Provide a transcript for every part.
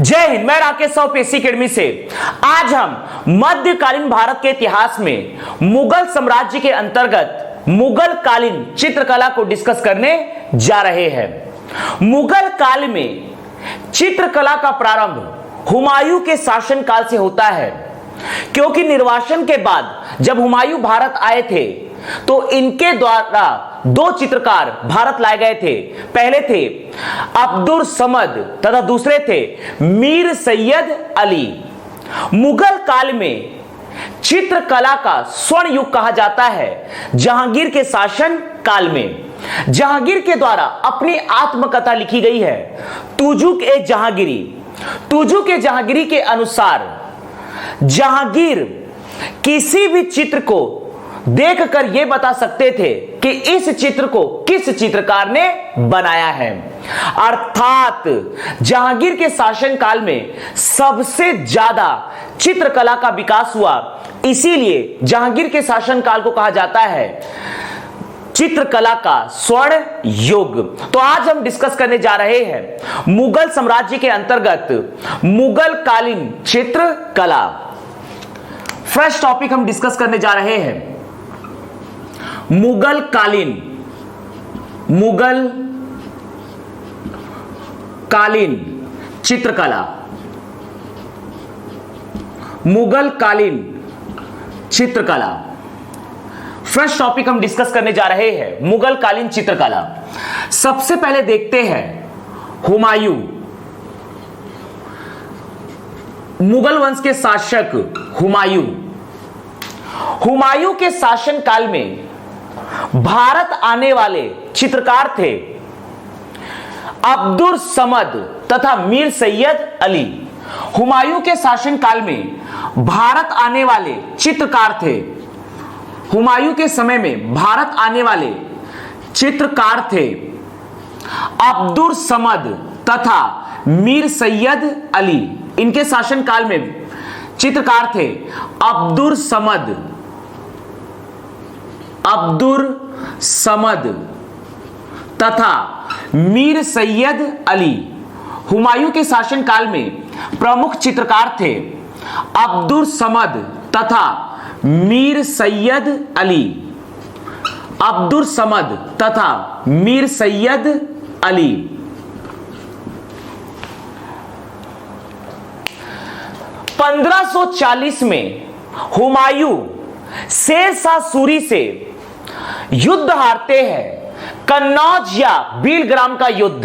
जय हिंद। मैं Rakesh Sahu PSC academy से। आज हम मध्यकालीन भारत के इतिहास में मुगल साम्राज्य के अंतर्गत मुगल कालीन चित्रकला को डिस्कस करने जा रहे हैं। मुगल काल में चित्रकला का प्रारंभ हुमायूं के शासनकाल से होता है, क्योंकि निर्वासन के बाद जब हुमायूं भारत आए थे तो इनके द्वारा दो चित्रकार भारत लाए गए थे। पहले थे अब्दुल समद तथा दूसरे थे मीर सैयद अली। मुगल काल में चित्रकला का स्वर्ण युग कहा जाता है जहांगीर के शासन काल में। जहांगीर के द्वारा अपनी आत्मकथा लिखी गई है तुजुक ए जहांगीरी। तुजुक ए जहांगीरी के अनुसार जहांगीर किसी भी चित्र को देखकर यह बता सकते थे कि इस चित्र को किस चित्रकार ने बनाया है। अर्थात जहांगीर के शासनकाल में सबसे ज्यादा चित्रकला का विकास हुआ, इसीलिए जहांगीर के शासनकाल को कहा जाता है चित्रकला का स्वर्ण युग। तो आज हम डिस्कस करने जा रहे हैं मुगल साम्राज्य के अंतर्गत मुगल कालीन चित्रकला। फर्स्ट टॉपिक हम डिस्कस करने जा रहे हैं मुगल कालीन चित्रकला। मुगल कालीन चित्रकला फर्स्ट टॉपिक हम डिस्कस करने जा रहे हैं मुगल कालीन चित्रकला। सबसे पहले देखते हैं हुमायूं, मुगल वंश के शासक हुमायूं। हुमायूं के शासन काल में भारत आने वाले चित्रकार थे अब्दुल समद तथा मीर सैयद अली। हुमायूं के शासन काल में भारत आने वाले चित्रकार थे, हुमायूं के समय में भारत आने वाले चित्रकार थे अब्दुल समद तथा मीर सैयद अली। इनके शासन काल में चित्रकार थे अब्दुल समद तथा मीर सैयद अली। हुमायूं के शासन काल में प्रमुख चित्रकार थे अब्दुल समद तथा मीर सैयद अली। अब्दुल समद तथा मीर सैयद अली। 1540 में हुमायूं शेर शाह सूरी से युद्ध हारते हैं, कन्नौज या बीलग्राम का युद्ध,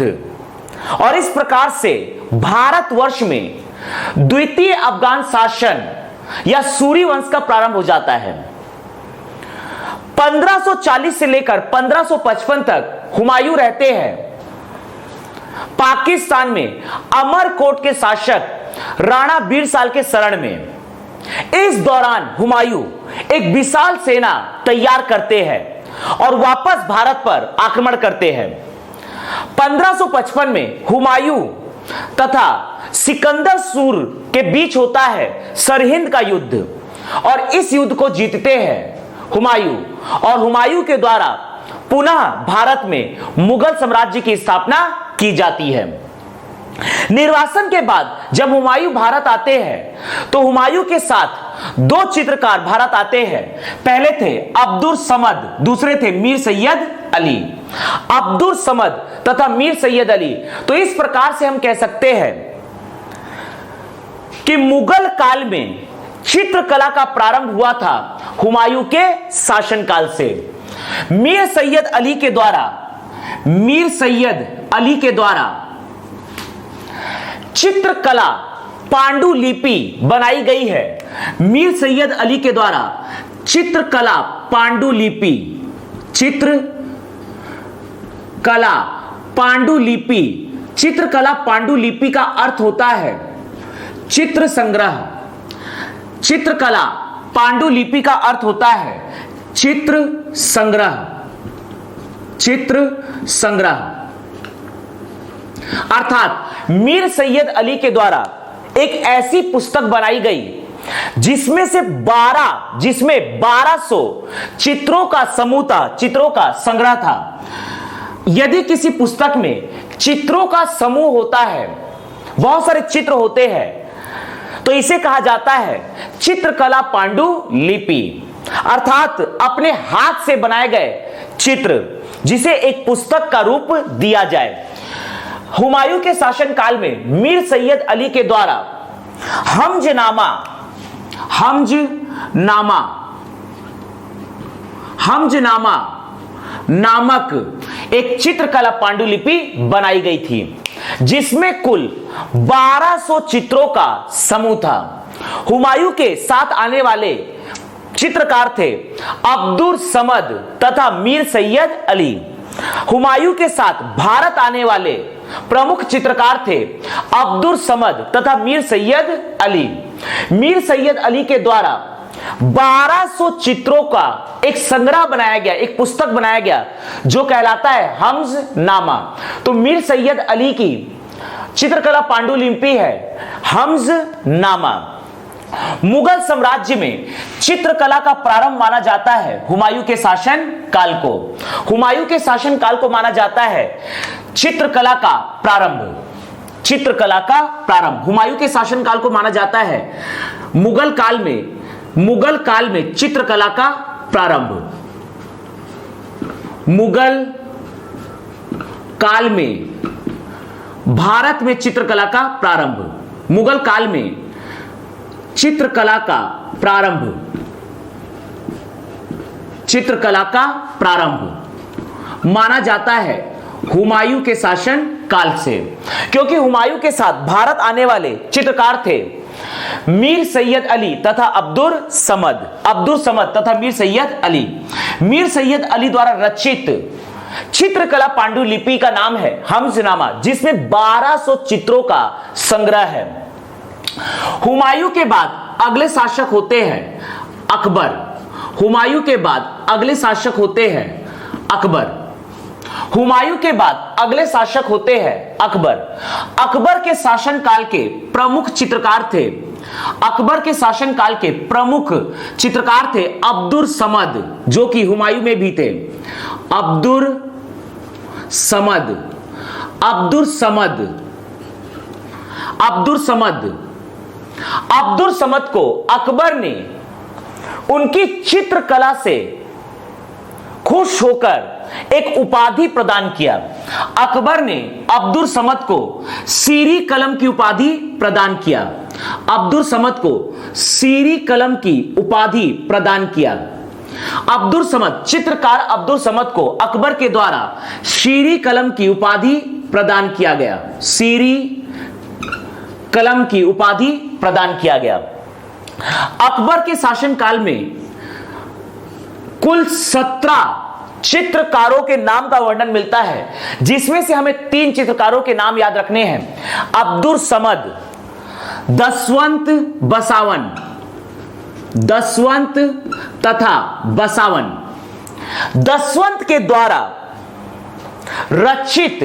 और इस प्रकार से भारतवर्ष में द्वितीय अफगान शासन या सूरी वंश का प्रारंभ हो जाता है। 1540 से लेकर 1555 तक हुमायूं रहते हैं पाकिस्तान में अमरकोट के शासक राणा बीरसाल के शरण में। इस दौरान हुमायूं एक विशाल सेना तैयार करते हैं और वापस भारत पर आक्रमण करते हैं। 1555 में हुमायूं तथा सिकंदर सूर के बीच होता है सरहिंद का युद्ध, और इस युद्ध को जीतते हैं हुमायूं, और हुमायूं के द्वारा पुनः भारत में मुगल साम्राज्य की स्थापना की जाती है। निर्वासन के बाद जब हुमायूं भारत आते हैं तो हुमायूं के साथ दो चित्रकार भारत आते हैं। पहले थे अब्दुल समद, दूसरे थे मीर सैयद अली। अब्दुल समद तथा मीर सैयद अली। तो इस प्रकार से हम कह सकते हैं कि मुगल काल में चित्रकला का प्रारंभ हुआ था हुमायूं के शासनकाल से। मीर सैयद अली के द्वारा चित्रकला पांडुलिपि बनाई गई है। मीर सैयद अली के द्वारा चित्रकला पांडुलिपि का अर्थ होता है चित्र संग्रह। चित्रकला पांडुलिपि का अर्थ होता है चित्र संग्रह। अर्थात मीर सैयद अली के द्वारा एक ऐसी पुस्तक बनाई गई जिसमें 1200 चित्रों का समूह था, चित्रों का संग्रह था। यदि किसी पुस्तक में चित्रों का समूह होता है बहुत सारे चित्र होते हैं, तो इसे कहा जाता है चित्रकला पांडुलिपि, अर्थात अपने हाथ से बनाए गए चित्र जिसे एक पुस्तक का रूप दिया जाए। हुमायूं के शासनकाल में मीर सैयद अली के द्वारा हमजनामा नामक एक चित्रकला पांडुलिपि बनाई गई थी, जिसमें कुल 1200 चित्रों का समूह था। हुमायूं के साथ आने वाले चित्रकार थे अब्दुल समद तथा मीर सैयद अली। हुमायूं के साथ भारत आने वाले प्रमुख चित्रकार थे अब्दुल समद तथा मीर सैयद अली। मीर सैयद अली के द्वारा 1200 चित्रों का एक संग्रह बनाया गया, एक पुस्तक बनाया गया जो कहलाता है हमजनामा। तो मीर सैयद अली की चित्रकला पांडुलिपि है हमजनामा। मुगल साम्राज्य में चित्रकला का प्रारंभ माना जाता है हुमायूं के शासन काल को। हुमायूं के शासन काल को माना जाता है चित्रकला का प्रारंभ। चित्रकला का प्रारंभ हुमायूं के शासन काल को माना जाता है मुगल काल में चित्रकला का प्रारंभ। मुगल काल में भारत में चित्रकला का प्रारंभ। मुगल काल में चित्रकला का प्रारंभ माना जाता है हुमायूं के शासन काल से, क्योंकि हुमायूं के साथ भारत आने वाले चित्रकार थे मीर सैयद अली तथा अब्दुल समद तथा मीर सैयद अली। मीर सैयद अली द्वारा रचित चित्रकला पांडुलिपि का नाम है हमजनामा, जिसमें 1200 चित्रों का संग्रह है। हुमायूं के बाद अगले शासक होते हैं अकबर। हुमायूं के बाद अगले शासक होते हैं अकबर। हुमायूं के बाद अगले शासक होते हैं अकबर। अकबर के शासनकाल के प्रमुख चित्रकार थे अब्दुल समद, जो कि हुमायूं में भी थे। अब्दुल समद को अकबर ने उनकी चित्रकला से खुश होकर एक उपाधि प्रदान किया। अकबर ने अब्दुल समद को सीरी कलम की उपाधि प्रदान किया। अब्दुल समद चित्रकार अब्दुल समद को अकबर के द्वारा सीरी कलम की उपाधि प्रदान किया गया। अकबर के शासनकाल में कुल 17 चित्रकारों के नाम का वर्णन मिलता है, जिसमें से हमें 3 चित्रकारों के नाम याद रखने हैं, अब्दुल समद, दसवंत तथा बसावन। दसवंत के द्वारा रचित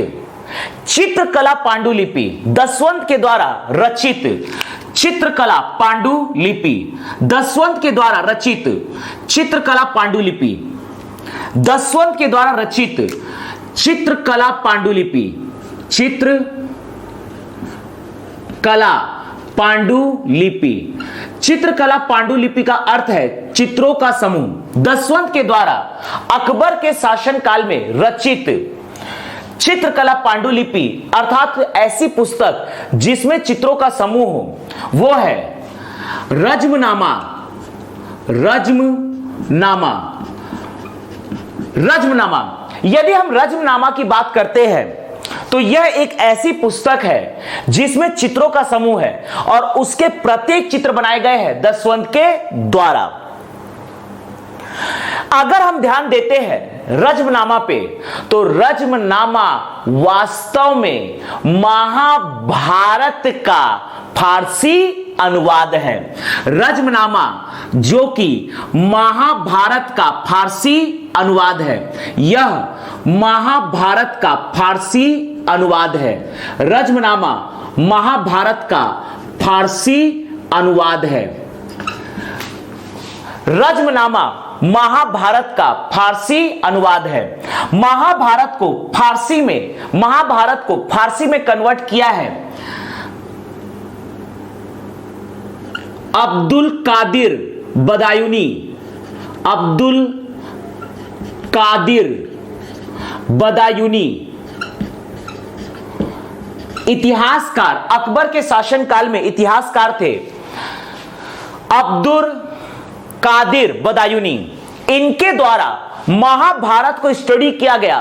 चित्रकला पांडुलिपि, दसवंत के द्वारा रचित चित्रकला पांडुलिपि, दसवंत के द्वारा रचित चित्रकला पांडुलिपि, दसवंत के द्वारा रचित चित्रकला पांडुलिपि, चित्रकला पांडुलिपि। चित्रकला पांडुलिपि का अर्थ है चित्रों का समूह। दसवंत के द्वारा अकबर के शासनकाल में रचित चित्रकला पांडुलिपि अर्थात ऐसी पुस्तक जिसमें चित्रों का समूह हो, वो है रज्मनामा। यदि हम रज्मनामा की बात करते हैं तो यह एक ऐसी पुस्तक है जिसमें चित्रों का समूह है और उसके प्रत्येक चित्र बनाए गए हैं दसवंत के द्वारा। अगर हम ध्यान देते हैं रज्मनामा पे, तो रज्मनामा वास्तव में महाभारत का फारसी अनुवाद है। रज्मनामा जो कि महाभारत का फारसी अनुवाद है, यह महाभारत का फारसी अनुवाद है। रज्मनामा महाभारत का फारसी अनुवाद है। रज्मनामा महाभारत का फारसी अनुवाद है। महाभारत को फारसी में कन्वर्ट किया है अब्दुल कादिर बदायूनी, अब्दुल कादिर बदायूनी। इतिहासकार, अकबर के शासनकाल में इतिहासकार थे अब्दुल कादिर बदायूनी। इनके द्वारा महाभारत को स्टडी किया गया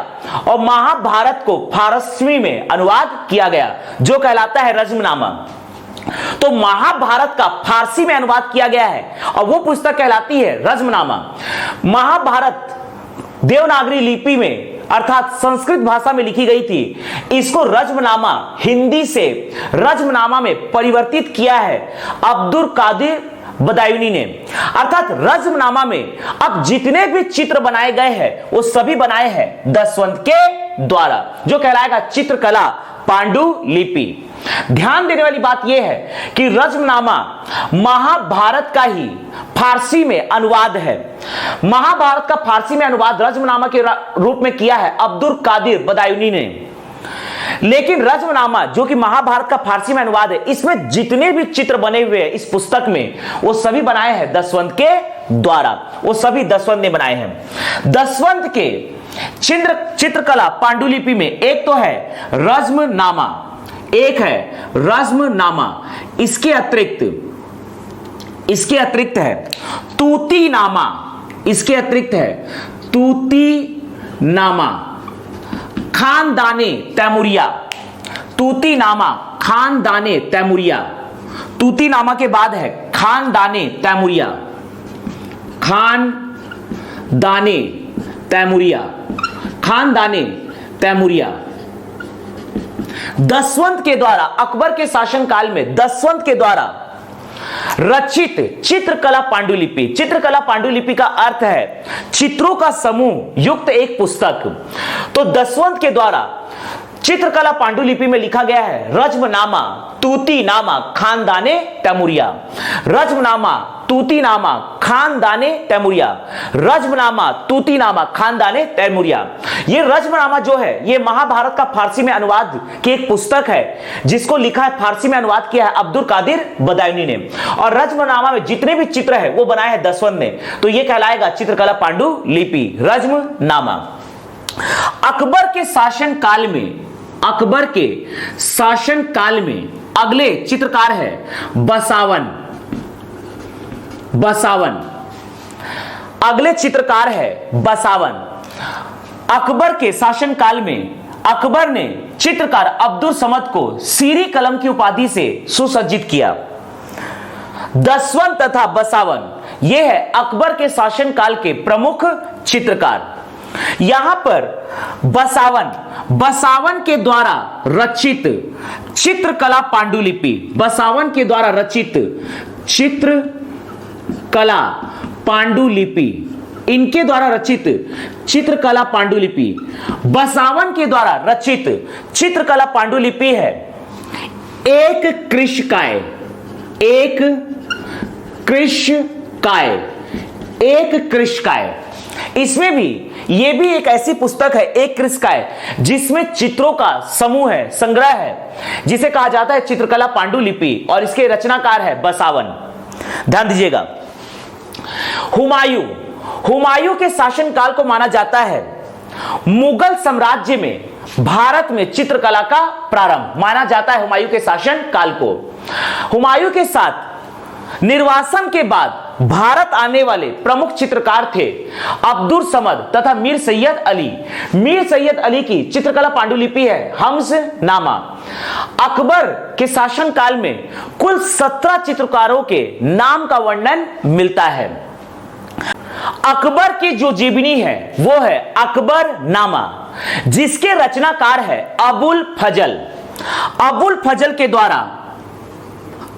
और महाभारत को फारसी में अनुवाद किया गया जो कहलाता है रज्मनामा। तो महाभारत का फारसी में अनुवाद किया गया है और वो पुस्तक कहलाती है रज्मनामा। महाभारत देवनागरी लिपि में अर्थात संस्कृत भाषा में लिखी गई थी। इसको रज्मनामा हिंदी से रज्मनामा में परिवर्तित किया है अब्दुल कादिर बदायूनी ने। अर्थात रज्मनामा में अब जितने भी चित्र बनाए गए हैं वो सभी बनाए हैं दसवंत के द्वारा, जो कहलाएगा चित्रकला पांडुलिपि। ध्यान देने वाली बात यह है कि रज्मनामा महाभारत का ही फारसी में अनुवाद है। महाभारत का फारसी में अनुवाद रज्मनामा के रूप में किया है अब्दुल कादिर बदायूनी ने। लेकिन रज्मनामा जो कि महाभारत का फारसी में अनुवाद है, इसमें जितने भी चित्र बने हुए हैं इस पुस्तक में वो सभी बनाए हैं दसवंत के द्वारा। वो सभी दसवंत ने बनाए हैं। दसवंत के चित्रकला पांडुलिपि में एक तो है रज्मनामा, एक है रज्मनामा। इसके अतिरिक्त है तूतीनामा, इसके अतिरिक्त है तूतीनामा खानदाने तैमुरिया, तूतीनामा खानदाने तैमुरिया। तूतीनामा के बाद है खानदाने तैमुरिया, खानदाने तैमुरिया, खानदाने तैमुरिया। दसवंत के द्वारा, अकबर के शासनकाल में दसवंत के द्वारा रचित चित्रकला पांडुलिपि। चित्रकला पांडुलिपि का अर्थ है चित्रों का समूह युक्त एक पुस्तक। तो दसवंत के द्वारा चित्रकला पांडुलिपि में लिखा गया है रज्मनामा तूतीनामा खानदाने तैमुरिया, रज्मनामा तूतीनामा खानदाने तैमुरिया, रज्मनामा तूतीनामा खानदाने तैमुरिया। ये रज्मनामा जो है ये महाभारत का फारसी में अनुवाद की एक पुस्तक है जिसको लिखा है फारसी में अनुवाद किया है अब्दुल कादिर बदायूनी ने। और रज्मनामा में जितने भी चित्र है वो बनाए हैं दसवंत ने। तो ये कहलाएगा चित्रकला पांडुलिपि रज्मनामा। अकबर के शासनकाल में, अकबर के शासनकाल में अगले चित्रकार है बसावन, बसावन। अगले चित्रकार है बसावन। अकबर के शासनकाल में अकबर ने चित्रकार अब्दुल समद को सीरी कलम की उपाधि से सुसज्जित किया। दसवंत तथा बसावन ये है अकबर के शासनकाल के प्रमुख चित्रकार। यहां पर बसावन के द्वारा रचित चित्रकला पांडुलिपि, बसावन के द्वारा रचित चित्रकला पांडुलिपि, इनके द्वारा रचित चित्रकला पांडुलिपि, बसावन के द्वारा रचित चित्रकला पांडुलिपि है एक कृशकाय, एक कृशकाय, एक कृशकाय। इसमें भी ये भी एक ऐसी पुस्तक है एक कृशकाय जिसमें चित्रों का समूह है, संग्रह है, जिसे कहा जाता है चित्रकला पांडुलिपि और इसके रचनाकार है बसावन। ध्यान दीजिएगा। हुमायूं के शासनकाल को माना जाता है मुगल साम्राज्य में भारत में चित्रकला का प्रारंभ माना जाता है हुमायूं के शासनकाल को। हुमायूं के साथ निर्वासन के बाद भारत आने वाले प्रमुख चित्रकार थे अब्दुल समद तथा मीर सैयद अली। मीर सैयद अली की चित्रकला पांडुलिपि है हम्सनामा। अकबर के शासनकाल में कुल 17 चित्रकारों के नाम का वर्णन मिलता है। अकबर की जो जीवनी है वो है अकबरनामा, जिसके रचनाकार है अबुल फजल। अबुल फजल के द्वारा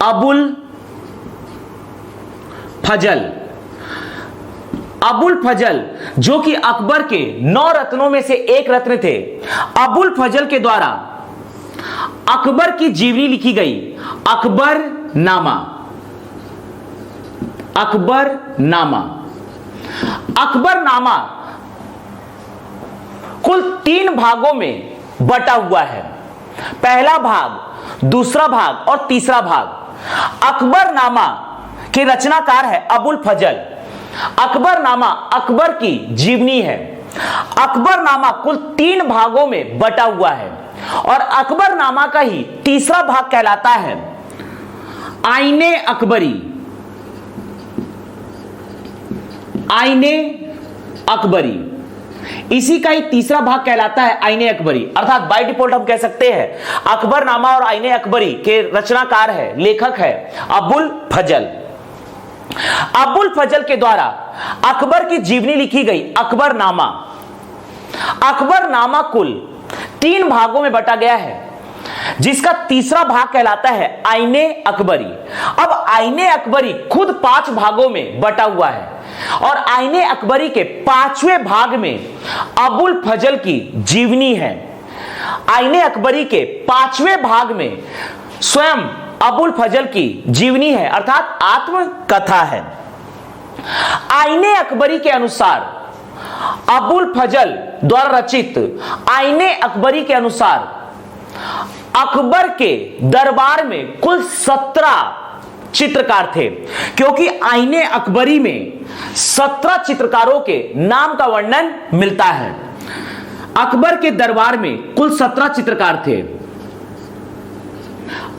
अबुल फजल जो कि अकबर के 9 रत्नों में से एक रत्न थे, अबुल फजल के द्वारा अकबर की जीवनी लिखी गई अकबरनामा। अकबरनामा अकबरनामा कुल 3 भागों में बटा हुआ है। पहला भाग, दूसरा भाग और तीसरा भाग। अकबरनामा के रचनाकार है अबुल फजल। अकबरनामा अकबर की जीवनी है। अकबरनामा कुल 3 भागों में बटा हुआ है और अकबरनामा का ही तीसरा भाग कहलाता है आईने अकबरी। आईने अकबरी, इसी का ही तीसरा भाग कहलाता है आईने अकबरी। अर्थात बाय डिफॉल्ट हम कह सकते हैं अकबरनामा और आईने अकबरी के रचनाकार है, लेखक है अबुल फजल। अबुल फजल के द्वारा अकबर की जीवनी लिखी गई अकबरनामा। अकबरनामा कुल 3 भागों में बटा गया है, जिसका तीसरा भाग कहलाता है आईने अकबरी। अब आईने अकबरी खुद 5 भागों में बटा हुआ है और आईने अकबरी के 5वें भाग में अबुल फजल की जीवनी है। आईने अकबरी के 5वें भाग में स्वयं अबुल फजल की जीवनी है, अर्थात आत्मकथा है। आईने अकबरी के अनुसार अबुल फजल द्वारा रचित आईने अकबरी के अनुसार अकबर के दरबार में कुल 17 चित्रकार थे, क्योंकि आईने अकबरी में 17 चित्रकारों के नाम का वर्णन मिलता है। अकबर के दरबार में कुल 17 चित्रकार थे।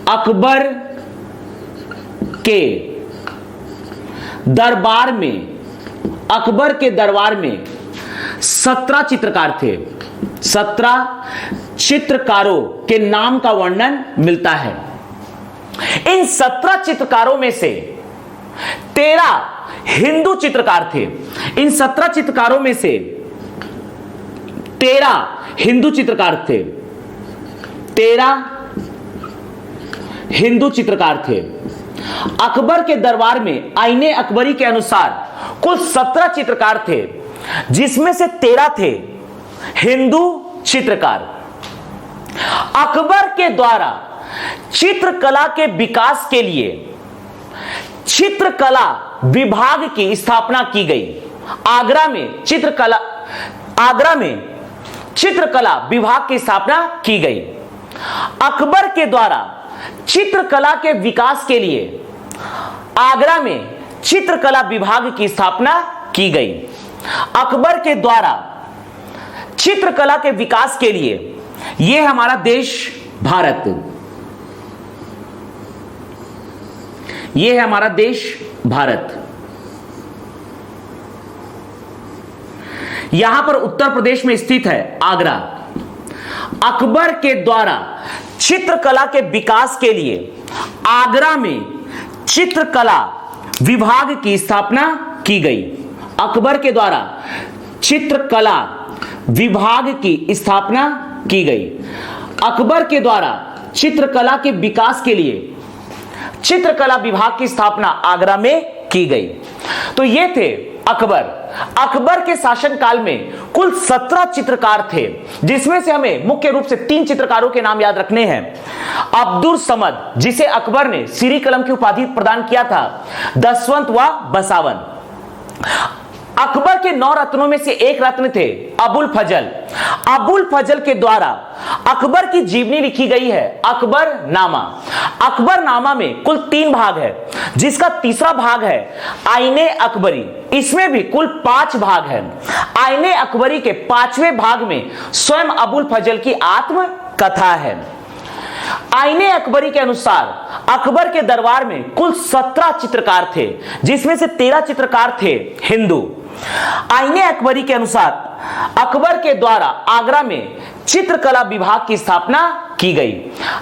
अकबर के दरबार में 17 चित्रकार थे। 17 चित्रकारों के नाम का वर्णन मिलता है। इन 17 चित्रकारों में से 13 हिंदू चित्रकार थे। इन 17 चित्रकारों में से 13 हिंदू चित्रकार थे। 13 हिंदू चित्रकार थे। अकबर के दरबार में आईने अकबरी के अनुसार कुल 17 चित्रकार थे, जिसमें से 13 थे हिंदू चित्रकार। अकबर के द्वारा चित्रकला के विकास के लिए चित्रकला विभाग की स्थापना की गई। आगरा में चित्रकला विभाग की स्थापना की गई। अकबर के द्वारा चित्रकला के विकास के लिए आगरा में चित्रकला विभाग की स्थापना की गई। अकबर के द्वारा चित्रकला के विकास के लिए यह हमारा देश भारत, यह है हमारा देश भारत। यहां पर उत्तर प्रदेश में स्थित है आगरा। अकबर के द्वारा चित्रकला के विकास के लिए आगरा में चित्रकला विभाग की स्थापना की गई। अकबर के द्वारा चित्रकला विभाग की स्थापना की गई। अकबर के द्वारा चित्रकला के विकास के लिए चित्रकला विभाग की स्थापना आगरा में की गई। तो ये थे अकबर। अकबर के शासनकाल में कुल 17 चित्रकार थे, जिसमें से हमें मुख्य रूप से 3 चित्रकारों के नाम याद रखने हैं। अब्दुल समद, जिसे अकबर ने सिरी कलम की उपाधि प्रदान किया था, दसवंत व बसावन। अकबर के 9 रत्नों में से एक रत्न थे अबुल फजल। अबुल फजल के द्वारा अकबर की जीवनी लिखी गई है अकबरनामा। अकबरनामा में कुल 3 भाग है, जिसका तीसरा भाग है आईने अकबरी। इसमें भी कुल 5 भाग है। आईने अकबरी के 5वें भाग में स्वयं अबुल फजल की आत्मकथा है। आईने अकबरी के अनुसार अकबर के दरबार में कुल 17 चित्रकार थे, जिसमें से 13 चित्रकार थे हिंदू। आईने अकबरी के अनुसार अकबर के द्वारा आगरा में चित्रकला विभाग की स्थापना की गई।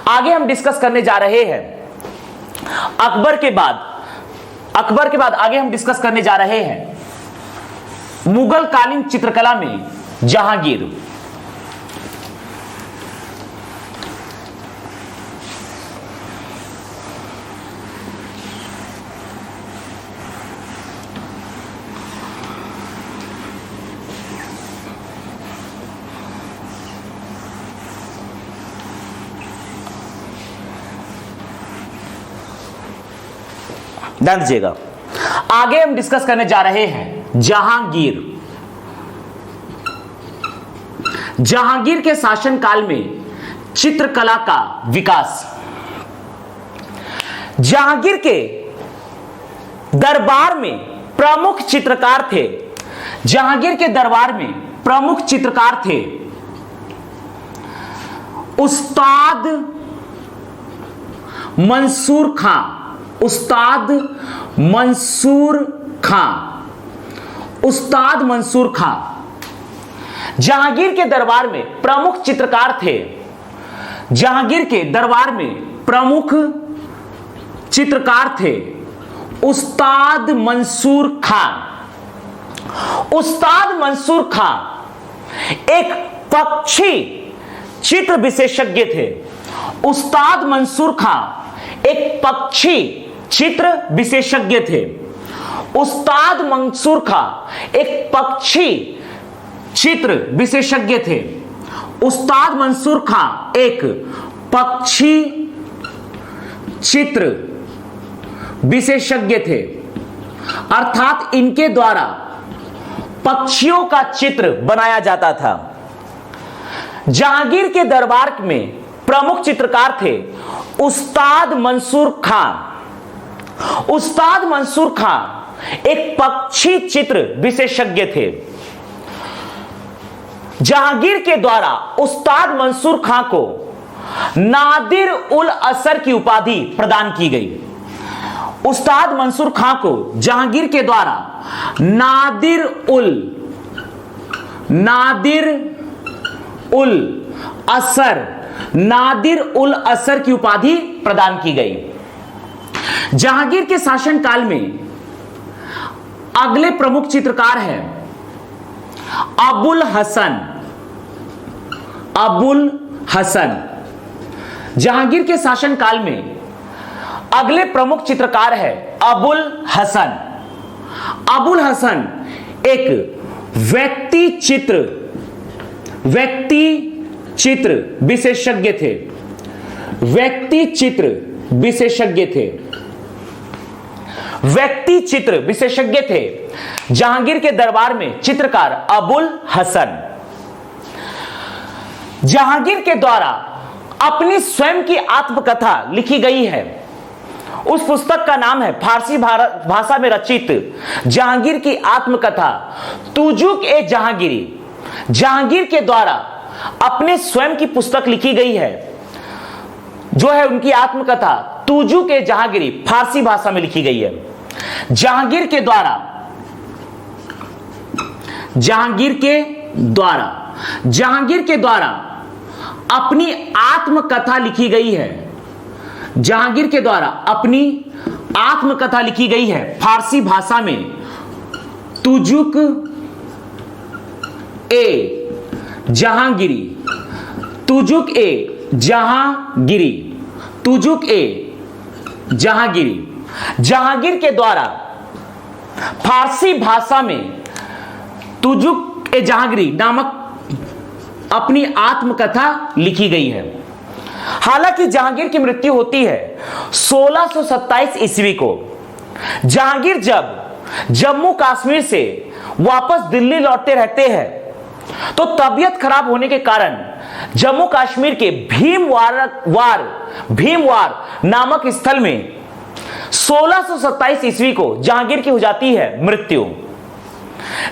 आगे हम डिस्कस करने जा रहे हैं अकबर के बाद आगे हम डिस्कस करने जा रहे हैं मुगल कालीन चित्रकला में जहांगीर। ध्यान दीजिएगा, आगे हम डिस्कस करने जा रहे हैं जहांगीर। जहांगीर के शासनकाल में चित्रकला का विकास। जहांगीर के दरबार में प्रमुख चित्रकार थे। जहांगीर के दरबार में प्रमुख चित्रकार थे उस्ताद मंसूर खां। उस्ताद मंसूर खां। उस्ताद मंसूर खां जहांगीर के दरबार में प्रमुख चित्रकार थे। जहांगीर के दरबार में प्रमुख चित्रकार थे उस्ताद मंसूर खां। उस्ताद मंसूर खां एक पक्षी चित्र विशेषज्ञ थे। उस्ताद मंसूर खां एक पक्षी चित्र विशेषज्ञ थे। उस्ताद मंसूर खां एक पक्षी चित्र विशेषज्ञ थे। उस्ताद मंसूर खां एक पक्षी चित्र विशेषज्ञ थे, अर्थात इनके द्वारा पक्षियों का चित्र बनाया जाता था। जहांगीर के दरबार में प्रमुख चित्रकार थे उस्ताद मंसूर खां। उस्ताद मंसूर खां एक पक्षी चित्र विशेषज्ञ थे। जहांगीर के द्वारा उस्ताद मंसूर खां को नादिर उल असर की उपाधि प्रदान की गई। उस्ताद मंसूर खां को जहांगीर के द्वारा नादिर उल असर की उपाधि प्रदान की गई। जहांगीर के शासनकाल में अगले प्रमुख चित्रकार हैं अबुल हसन। जहांगीर के शासनकाल में अगले प्रमुख चित्रकार है अबुल हसन। अबुल हसन एक व्यक्ति चित्र विशेषज्ञ थे। व्यक्ति चित्र विशेषज्ञ थे जहांगीर के दरबार में चित्रकार अबुल हसन। जहांगीर के द्वारा अपनी स्वयं की आत्मकथा लिखी गई है। उस पुस्तक का नाम है फारसी भाषा में रचित जहांगीर की आत्मकथा तुजुक ए जहांगीरी। जहांगीर के द्वारा अपने स्वयं की पुस्तक लिखी गई है जो है उनकी आत्मकथा तुजुक ए जहांगीरी, फारसी भाषा में लिखी गई है। जहांगीर के द्वारा अपनी आत्मकथा लिखी गई है। जहांगीर के द्वारा अपनी आत्मकथा लिखी गई है फारसी भाषा में तुजुक ए जहांगीरी। जहांगीर के द्वारा फारसी भाषा में तुजुक ए जहांगीरी नामक अपनी आत्मकथा लिखी गई है। हालांकि जहांगीर की मृत्यु होती है 1627 ईस्वी को। जहांगीर जब जम्मू कश्मीर से वापस दिल्ली लौटते रहते हैं तो तबीयत खराब होने के कारण जम्मू कश्मीर के भीमवार नामक स्थल में 1627 ईस्वी को जहांगीर की हो जाती है मृत्यु।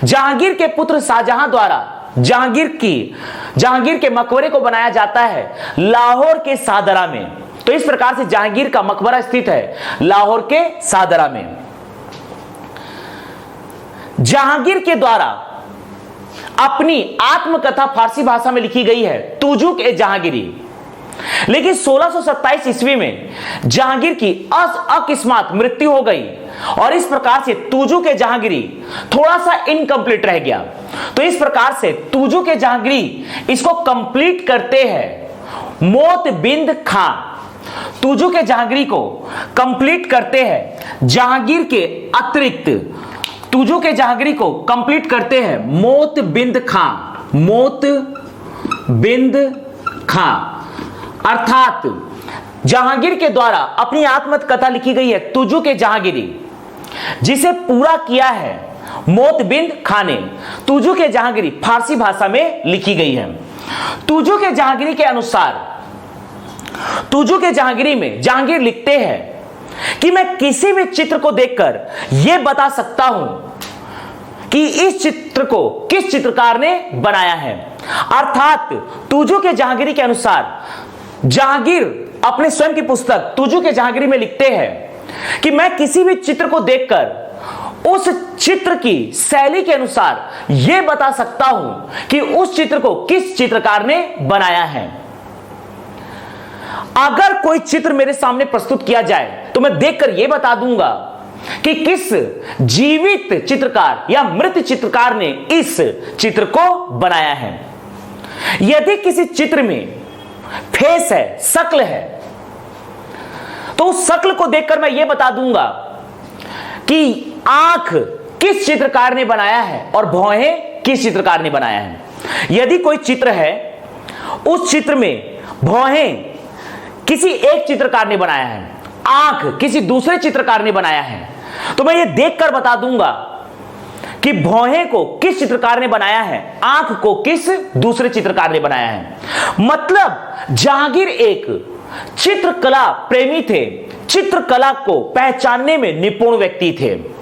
जहांगीर के पुत्र शाहजहां द्वारा जहांगीर के मकबरे को बनाया जाता है लाहौर के सादरा में। तो इस प्रकार से जहांगीर का मकबरा स्थित है लाहौर के सादरा में। जहांगीर के द्वारा अपनी आत्मकथा फारसी भाषा में लिखी गई है तुजुक ए जहांगीरी। लेकिन 1627 ईस्वी में जहांगीर की अकस्मात मृत्यु हो गई और इस प्रकार से तुजुक ए जहांगीरी थोड़ा सा इनकम्प्लीट रह गया। तो इस प्रकार से तुजुक ए जहांगीरी इसको कंप्लीट करते हैं मोतबिंद खां। तुजुक ए जहांगीरी को कंप्लीट करते हैं जहांगीर के अतिरिक्त तुजुक ए जहांगीरी को कंप्लीट करते हैं मोतबिंद खां। अर्थात जहांगीर के द्वारा अपनी आत्मकथा लिखी गई है तुजुक ए जहांगीरी, जिसे पूरा किया है मोतबिंद खां ने। तुजुक ए जहांगीरी फारसी भाषा में लिखी गई है। तुजुक ए जहांगीरी के अनुसार तुजुक ए जहांगीरी में जहांगीर लिखते हैं कि मैं किसी भी चित्र को देखकर यह बता सकता हूं कि इस चित्र को किस चित्रकार ने बनाया है। अर्थात तुजू के जहांगीरी के अनुसार जहांगीर अपने स्वयं की पुस्तक तुजू के जहांगीरी में लिखते हैं कि मैं किसी भी चित्र को देखकर उस चित्र की शैली के अनुसार यह बता सकता हूं कि उस चित्र को किस चित्रकार ने बनाया है। अगर कोई चित्र मेरे सामने प्रस्तुत किया जाए तो मैं देखकर यह बता दूंगा कि किस जीवित चित्रकार या मृत चित्रकार ने इस चित्र को बनाया है। यदि किसी चित्र में फेस है, शक्ल है, तो उस शक्ल को देखकर मैं यह बता दूंगा कि आंख किस चित्रकार ने बनाया है और भौहें किस चित्रकार ने बनाया है। यदि कोई चित्र है, उस चित्र में भौहें किसी एक चित्रकार ने बनाया है, आंख किसी दूसरे चित्रकार ने बनाया है, तो मैं ये देखकर बता दूंगा कि भौहें को किस चित्रकार ने बनाया है, आंख को किस दूसरे चित्रकार ने बनाया है। मतलब जहांगीर एक चित्रकला प्रेमी थे, चित्रकला को पहचानने में निपुण व्यक्ति थे।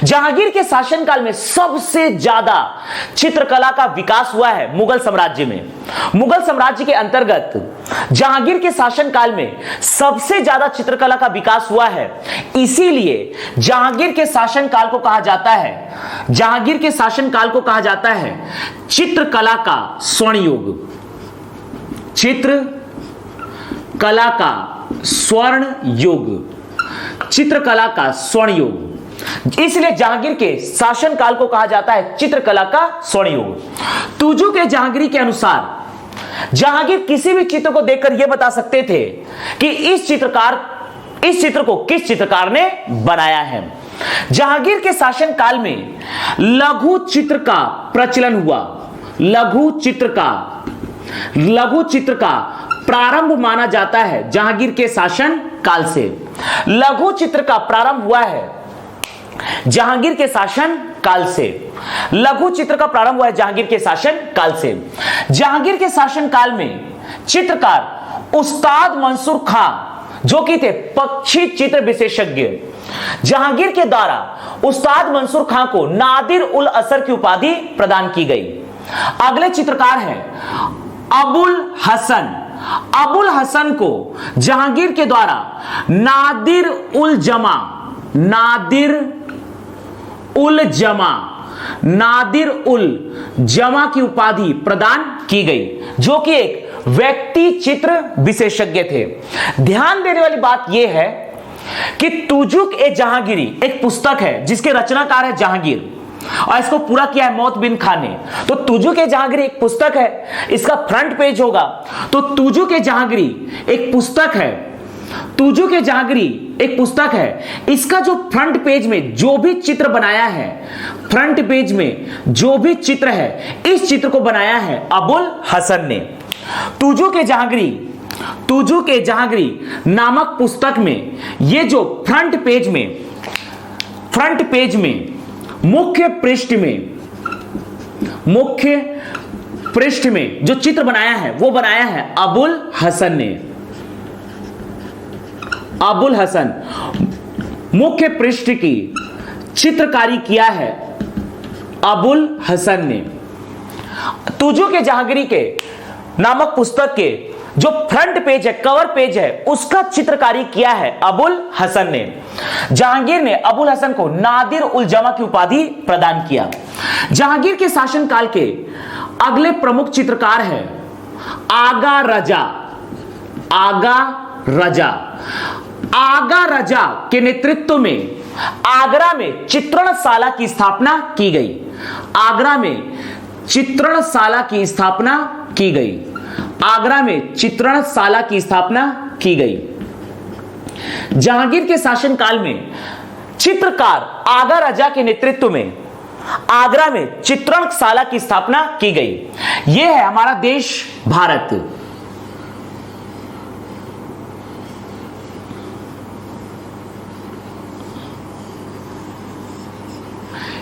जहांगीर के शासनकाल में सबसे ज्यादा चित्रकला का विकास हुआ है मुगल साम्राज्य में। मुगल साम्राज्य के अंतर्गत जहांगीर के शासनकाल में सबसे ज्यादा चित्रकला का विकास हुआ है। इसीलिए जहांगीर के शासनकाल को कहा जाता है, जहांगीर के शासनकाल को कहा जाता है चित्रकला का स्वर्ण युग। चित्रकला का स्वर्ण युग, चित्रकला का स्वर्ण युग। इसलिए जहांगीर के शासनकाल को कहा जाता है चित्रकला का स्वर्ण युग। तुजू के जहांगीरी के अनुसार जहांगीर किसी भी चित्र को देखकर यह बता सकते थे कि इस चित्र को किस चित्रकार ने बनाया है। जहांगीर के शासनकाल में लघु चित्र का प्रचलन हुआ। लघु चित्र का प्रारंभ माना जाता है जहांगीर के शासन काल से। लघु चित्र का प्रारंभ हुआ है जहांगीर के शासन काल से। लघु चित्र का प्रारंभ हुआ है जहांगीर के शासन काल से। जहांगीर के शासन काल में चित्रकार उस्ताद मंसूर खां, जो कि थे पक्षी चित्र विशेषज्ञ, जहांगीर के द्वारा उस्ताद मंसूर खां को नादिर उल असर की उपाधि प्रदान की गई। अगले चित्रकार हैं अबुल हसन। अबुल हसन को जहांगीर के द्वारा नादिर उल जमा की उपाधि प्रदान की गई, जो कि एक व्यक्ति चित्र विशेषज्ञ थे। ध्यान देने वाली बात यह है कि तुजुक ए जहांगीरी एक पुस्तक है जिसके रचनाकार है जहांगीर, और इसको पूरा किया है मौत बिन खान ने। तो तुजुक ए जहांगीरी एक पुस्तक है, इसका फ्रंट पेज होगा। तो तुजुक ए जहांगीरी एक पुस्तक है, तुजू के जहांगीरी एक पुस्तक है। इसका जो फ्रंट पेज में जो भी चित्र बनाया है, फ्रंट पेज में जो भी चित्र है, इस चित्र को बनाया है अबुल हसन ने। तुजू के जहांगीरी नामक पुस्तक में ये जो फ्रंट पेज में मुख्य पृष्ठ में जो चित्र बनाया है वो बनाया है अबुल हसन ने। अबुल हसन मुख्य पृष्ठ की चित्रकारी किया है अबुल हसन ने। तुजू के जहांगीरी के नामक पुस्तक के जो फ्रंट पेज है, कवर पेज है, उसका चित्रकारी किया है अबुल हसन ने। जहांगीर ने अबुल हसन को नादिर उल जमा की उपाधि प्रदान किया। जहांगीर के शासनकाल के अगले प्रमुख चित्रकार हैं आगा रजा के नेतृत्व में आगरा में चित्रणशाला की स्थापना की गई। आगरा में चित्रणशाला की स्थापना की गई। जहांगीर के शासनकाल में चित्रकार आगा रजा के नेतृत्व में आगरा में चित्रणशाला की स्थापना की गई। यह है हमारा देश भारत।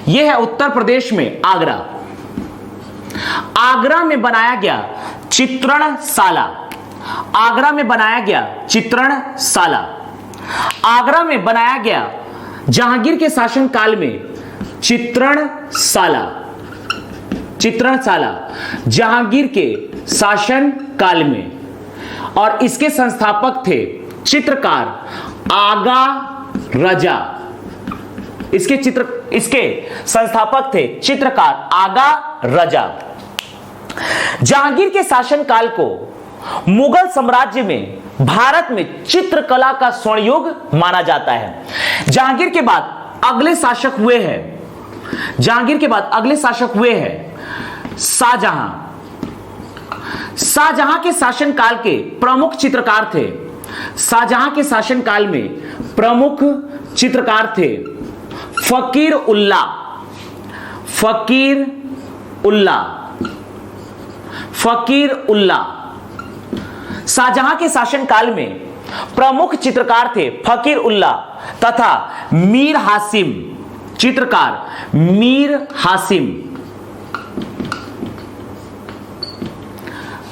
यह है उत्तर प्रदेश में आगरा। आगरा में बनाया गया चित्रणशाला। आगरा में बनाया गया जहांगीर के शासनकाल में चित्रणशाला जहांगीर के शासन काल में, और इसके संस्थापक थे चित्रकार आगा रजा। इसके संस्थापक थे चित्रकार आगा रजा। जहांगीर के शासनकाल को मुगल साम्राज्य में भारत में चित्रकला का स्वर्ण युग माना जाता है। जहांगीर के बाद अगले शासक हुए हैं शाहजहां के शासनकाल के प्रमुख चित्रकार थे। शाहजहां के शासनकाल में प्रमुख चित्रकार थे फकीर उल्ला। शाहजहां के शासनकाल में प्रमुख चित्रकार थे फकीर उल्ला तथा मीर हासिम। चित्रकार मीर हासिम,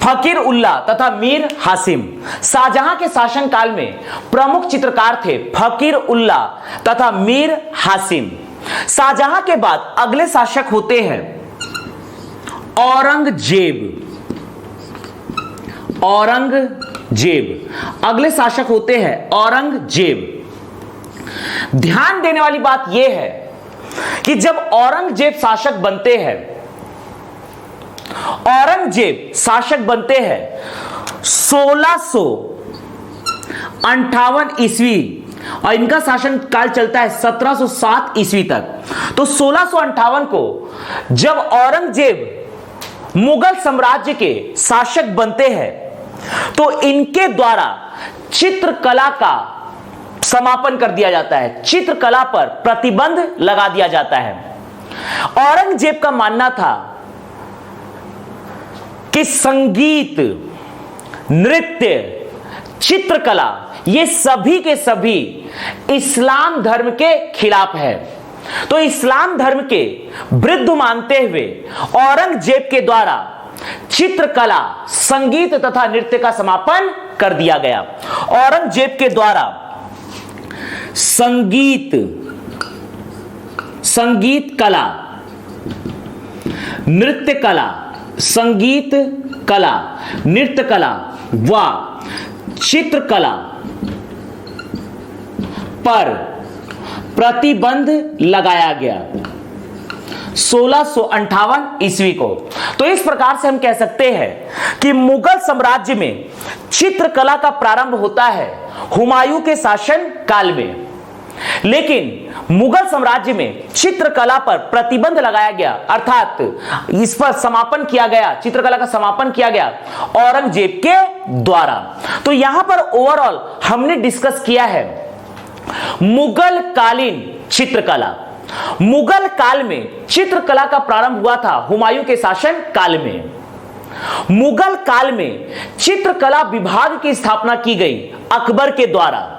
फकीर उल्ला तथा मीर हासिम। शाहजहां के शासनकाल में प्रमुख चित्रकार थे फकीर उल्ला तथा मीर हासिम। शाहजहां के बाद अगले शासक होते हैं अगले शासक होते हैं औरंगजेब। ध्यान देने वाली बात यह है कि जब औरंगजेब शासक बनते हैं 1658 ईस्वी, और इनका शासन काल चलता है 1707 ईस्वी तक। तो 1658 को जब औरंगजेब मुगल साम्राज्य के शासक बनते हैं तो इनके द्वारा चित्रकला का समापन कर दिया जाता है, चित्रकला पर प्रतिबंध लगा दिया जाता है। औरंगजेब का मानना था कि संगीत, नृत्य, चित्रकला ये सभी के सभी इस्लाम धर्म के खिलाफ है। तो इस्लाम धर्म के विरुद्ध मानते हुए औरंगजेब के द्वारा चित्रकला, संगीत तथा नृत्य का समापन कर दिया गया। औरंगजेब के द्वारा संगीत कला, नृत्य कला व चित्रकला पर प्रतिबंध लगाया गया 1658 ईस्वी को। तो इस प्रकार से हम कह सकते हैं कि मुगल साम्राज्य में चित्रकला का प्रारंभ होता है हुमायूं के शासन काल में, लेकिन मुगल साम्राज्य में चित्रकला पर प्रतिबंध लगाया गया, अर्थात इस पर समापन किया गया, चित्रकला का समापन किया गया औरंगजेब के द्वारा। तो यहां पर ओवरऑल हमने डिस्कस किया है मुगल कालीन चित्रकला। मुगल काल में चित्रकला का प्रारंभ हुआ था हुमायूं के शासन काल में। मुगल काल में चित्रकला विभाग की स्थापना की गई अकबर के द्वारा।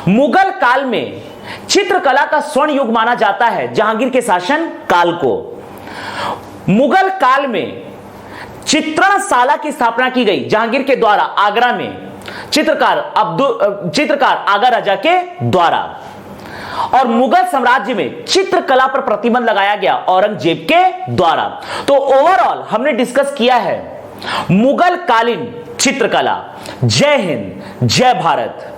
मुगल काल में चित्रकला का स्वर्ण युग माना जाता है जहांगीर के शासन काल को। मुगल काल में चित्रणशाला की स्थापना की गई जहांगीर के द्वारा आगरा में, चित्रकार आगा राजा के द्वारा। और मुगल साम्राज्य में चित्रकला पर प्रतिबंध लगाया गया औरंगजेब के द्वारा। तो ओवरऑल हमने डिस्कस किया है मुगल कालीन चित्रकला। जय हिंद, जय भारत।